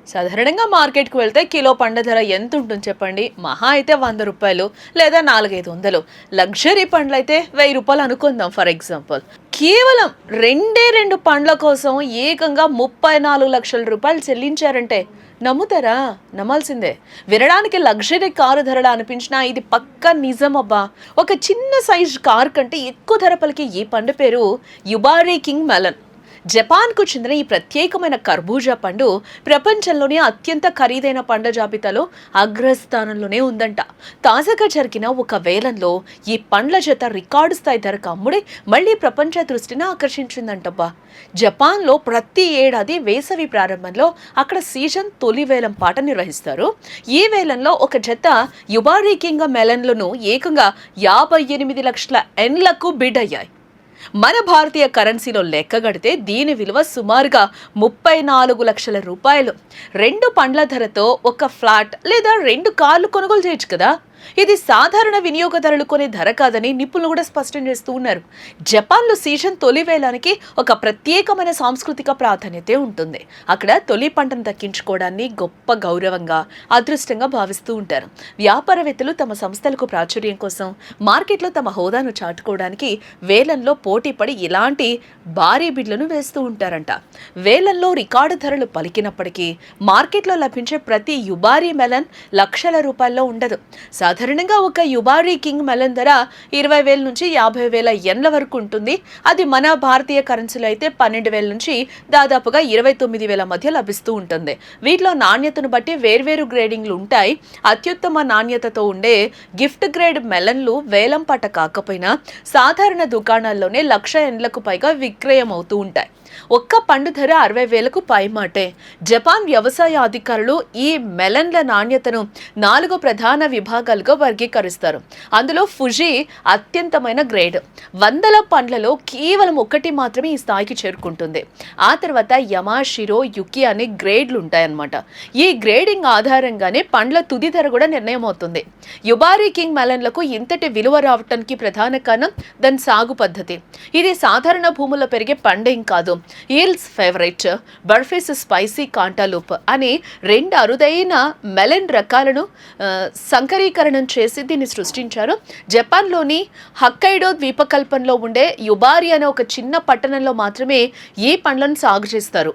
సాధారణంగా మార్కెట్‌కి వెళ్తే కిలో పండ్ల ధర ఎంతుంటుంది చెప్పండి? మహా అయితే రూ. 100 లేదా 4, 500. లగ్జరీ పండ్లయితే రూ. 1000 అనుకుందాం ఫర్ ఎగ్జాంపుల్. కేవలం రెండే 2 పండ్ల కోసం ఏకంగా 34,00,000 రూపాయలు చెల్లించారంటే నమ్ముతారా? నమ్మాల్సిందే. వినడానికి లగ్జరీ కారు ధరలా అనిపించినా ఇది పక్కా నిజమబ్బా! ఒక చిన్న సైజ్ కారు కంటే ఎక్కువ ధర పలికే ఈ పండు పేరు యుబారీ కింగ్ మెలన్. జపాన్కు చెందిన ఈ ప్రత్యేకమైన కర్బూజా పండు ప్రపంచంలోనే అత్యంత ఖరీదైన పండ్ల జాబితాలో అగ్రస్థానంలోనే ఉందంట. తాజాగా జరిగిన ఒక వేలంలో ఈ పండ్ల జత రికార్డు స్థాయి ధరకు అమ్ముడే మళ్ళీ ప్రపంచ దృష్టిని ఆకర్షించిందంటబ్బా. జపాన్లో ప్రతి ఏడాది వేసవి ప్రారంభంలో అక్కడ సీజన్ తొలి వేలం పాట నిర్వహిస్తారు. ఈ వేలంలో ఒక జత యుబారీ కింగ్ మెలన్లను ఏకంగా 58 లక్షల ఎన్లకు బిడ్ అయ్యాయి. మన భారతీయ కరెన్సీలో లెక్కగడితే దీని విలువ సుమారుగా 34 లక్షల రూపాయలు. 2 పండ్ల ధరతో ఒక ఫ్లాట్ లేదా 2 కార్లు కొనుగోలు చేయొచ్చు కదా. ఇది సాధారణ వినియోగదారులు కొనే ధర కాదని నిపుణులు కూడా స్పష్టం చేస్తూ ఉన్నారు. జపాన్లో సీజన్ తొలి వేలానికి ఒక ప్రత్యేకమైన సాంస్కృతిక ప్రాధాన్యత ఉంటుంది. అక్కడ తొలి పంటను దక్కించుకోవడాన్ని గొప్ప గౌరవంగా, అదృష్టంగా భావిస్తూ ఉంటారు. వ్యాపారవేత్తలు తమ సంస్థలకు ప్రాచుర్యం కోసం మార్కెట్లో తమ హోదాను చాటుకోవడానికి వేలంలో పోటీపడి ఇలాంటి భారీ బిడ్లను వేస్తూ ఉంటారంట. వేలంలో రికార్డు ధరలు పలికినప్పటికీ మార్కెట్లో లభించే ప్రతి యుబారీ మెలన్ లక్షల రూపాయల్లో ఉండదు. సాధారణంగా ఒక యుబారీ కింగ్ మెలన్ ధర 20,000 నుంచి 50,000 యెన్ల వరకు ఉంటుంది. అది మన భారతీయ కరెన్సీలో అయితే 12,000 నుంచి దాదాపుగా 29,000 మధ్య లభిస్తూ ఉంటుంది. వీటిలో నాణ్యతను బట్టి వేర్వేరు గ్రేడింగ్లు ఉంటాయి. అత్యుత్తమ నాణ్యతతో ఉండే గిఫ్ట్ గ్రేడ్ మెలన్లు వేలం పాట కాకపోయినా సాధారణ దుకాణాల్లోనే 1,00,000 యెన్లకు పైగా విక్రయం అవుతూ ఉంటాయి. ఒక్క పండు ధర 60,000కు పైమాటే. జపాన్ వ్యవసాయ అధికారులు ఈ మెలన్ల నాణ్యతను 4 ప్రధాన విభాగాలుగా వర్గీకరిస్తారు. అందులో ఫుజీ అత్యంతమైన గ్రేడ్. వందల పండ్లలో కేవలం 1 మాత్రమే ఈ స్థాయికి చేరుకుంటుంది. ఆ తర్వాత యమాషిరో, యుకి అనే గ్రేడ్లు ఉంటాయన్నమాట. ఈ గ్రేడింగ్ ఆధారంగానే పండ్ల తుది ధర కూడా నిర్ణయం అవుతుంది. యుబారీ కింగ్ మెలన్లకు ఇంతటి విలువ రావటానికి ప్రధాన కారణం దాని సాగు పద్ధతి. ఇది సాధారణ భూముల్లో పెరిగే పండేం కాదు. ఈల్స్ ఫేవరెట్, బర్ఫీస్ స్పైసీ కాంటాలూప్ అనే 2 అరుదైన మెలన్ రకాలను సంకరీకరణం చేసి దీన్ని సృష్టించారు. జపాన్లోని హక్కైడో ద్వీపకల్పంలో ఉండే యుబారీ అనే ఒక చిన్న పట్టణంలో మాత్రమే ఈ పండ్లను సాగు చేస్తారు.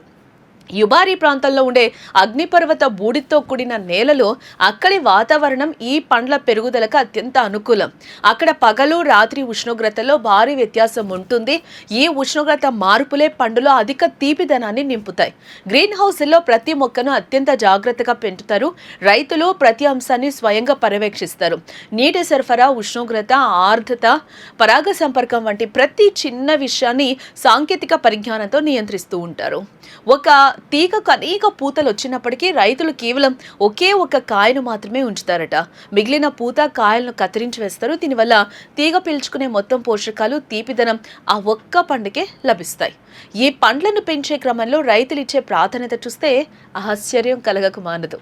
యుబారీ ప్రాంతంలో ఉండే అగ్నిపర్వత బూడితో కూడిన నేలలో అక్కడి వాతావరణం ఈ పండ్ల పెరుగుదలకు అత్యంత అనుకూలం. అక్కడ పగలు రాత్రి ఉష్ణోగ్రతలో భారీ వ్యత్యాసం ఉంటుంది. ఈ ఉష్ణోగ్రత మార్పులే పండులో అధిక తీపిదనాన్ని నింపుతాయి. గ్రీన్ హౌస్లో ప్రతి మొక్కను అత్యంత జాగ్రత్తగా పెంచుతారు. రైతులు ప్రతి అంశాన్ని స్వయంగా పర్యవేక్షిస్తారు. నీటి సరఫరా, ఉష్ణోగ్రత, ఆర్ద్రత, పరాగ సంపర్కం వంటి ప్రతి చిన్న విషయాన్ని సాంకేతిక పరిజ్ఞానంతో నియంత్రిస్తూ ఉంటారు. ఒక తీగకు అనేక పూతలు వచ్చినప్పటికీ రైతులు కేవలం ఒకే ఒక కాయను మాత్రమే ఉంచుతారట. మిగిలిన పూత కాయలను కత్తిరించి వేస్తారు. దీనివల్ల తీగ పీల్చుకునే మొత్తం పోషకాలు, తీపిదనం ఆ ఒక్క పండుకే లభిస్తాయి. ఈ పండ్లను పెంచే క్రమంలో రైతులు ఇచ్చే ప్రాధాన్యత చూస్తే ఆశ్చర్యం కలగక మానదు.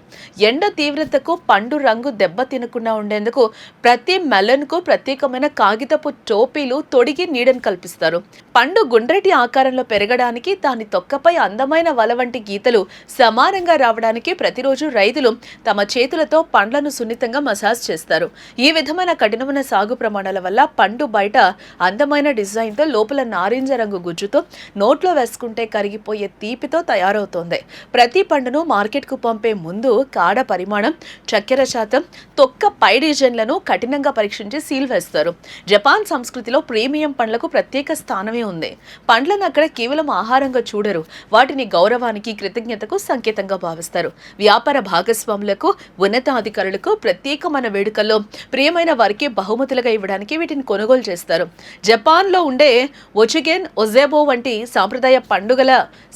ఎండ తీవ్రతకు పండు రంగు దెబ్బ తినకుండా ఉండేందుకు ప్రతి మెలన్కు ప్రత్యేకమైన కాగితపు టోపీలు తొడిగి నీడను కల్పిస్తారు. పండు గుండ్రటి ఆకారంలో పెరగడానికి, దాని తొక్కపై అందమైన వల వంటి గీతలు సమానంగా రావడానికి ప్రతిరోజు రైతులు తమ చేతులతో పండ్లను సున్నితంగా మసాజ్ చేస్తారు. ఈ విధమైన కఠినమైన సాగు ప్రమాణాల వల్ల పండు బయట అందమైన డిజైన్తో, లోపల నారింజ రంగు గుజ్జుతో, నోట్లో వేసుకుంటే కరిగిపోయే తీపితో తయారవుతోంది. ప్రతి పండును మార్కెట్కు పంపే ముందు కాడ పరిమాణం, చక్కెర శాతం, తొక్క పై డిజైన్లను కఠినంగా పరీక్షించి సీల్ వేస్తారు. జపాన్ సంస్కృతిలో ప్రీమియం పండ్లకు ప్రత్యేక స్థానమే ఉంది. పండ్లను అక్కడ కేవలం ఆహారంగా చూడరు, వాటిని గౌరవానికి, కృతజ్ఞతకు సంకేతంగా భావిస్తారు. వ్యాపార భాగస్వాములకు, ఉన్నతాధికారులకు ప్రత్యేకమైన వేడుకల్లో ప్రియమైన వారికి బహుమతులుగా ఇవ్వడానికి వీటిని కొనుగోలు చేస్తారు. జపాన్లో ఉండే ఒచిగెన్, ఒజెబో వంటి సాంప్రదాయ పండుగల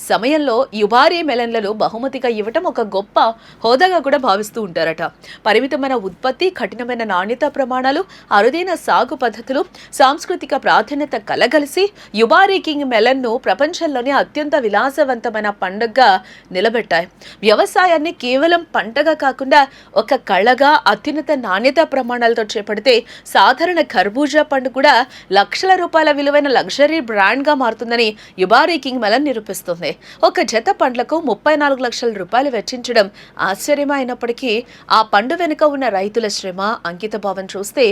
సమయంలో యుబారీ మెలన్లను బహుమతిగా ఇవ్వటం ఒక గొప్ప హోదాగా కూడా భావిస్తూ ఉంటారట. పరిమితమైన ఉత్పత్తి, కఠినమైన నాణ్యత ప్రమాణాలు, అరుదైన సాగు పద్ధతులు, సాంస్కృతిక ప్రాధాన్యత కలగలిసి యుబారీ కింగ్ మెలన్ను ప్రపంచంలోనే అత్యంత విలాసవంతమైన పండుగ పండగగా నిలబెట్టాయి. వ్యవసాయాన్ని కేవలం పంటగా కాకుండా ఒక కళగా, అత్యున్నత నాణ్యత ప్రమాణాలతో చేపడితే సాధారణ కర్బూజా పండు కూడా లక్షల రూపాయల విలువైన లగ్జరీ బ్రాండ్గా మారుతుందని యుబారీ కింగ్ మెలన్ నిరూపిస్తుంది. ఒక జత పండ్లకు 34 లక్షల రూపాయలు వెచ్చించడం ఆశ్చర్యమే అయినప్పటికీ ఆ పండు వెనుక ఉన్న రైతుల శ్రమ, అంకితభావం చూస్తే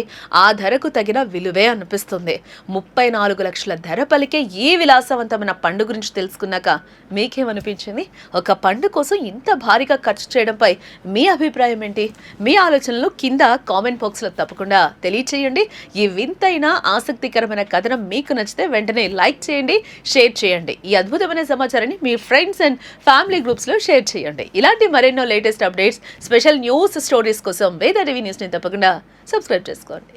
ఆ ధరకు తగిన విలువే అనిపిస్తుంది. 34 లక్షల ధర పలికే ఈ విలాసవంతమైన పండు గురించి తెలుసుకున్నాక మీకేమనిపించింది? ఒక పండు కోసం ఇంత భారీగా ఖర్చు చేయడంపై మీ అభిప్రాయం ఏంటి? మీ ఆలోచనలు కింద కామెంట్ బాక్స్లో తప్పకుండా తెలియచేయండి. ఈ వింతైన ఆసక్తికరమైన కథనం మీకు నచ్చితే వెంటనే లైక్ చేయండి, షేర్ చేయండి. ఈ అద్భుతమైన సమాచారాన్ని మీ ఫ్రెండ్స్ అండ్ ఫ్యామిలీ గ్రూప్స్లో షేర్ చేయండి. ఇలాంటి మరెన్నో latest updates, special news, stories కోసం వేద టీవీ న్యూస్ని తప్పకుండా సబ్స్క్రైబ్ చేసుకోండి.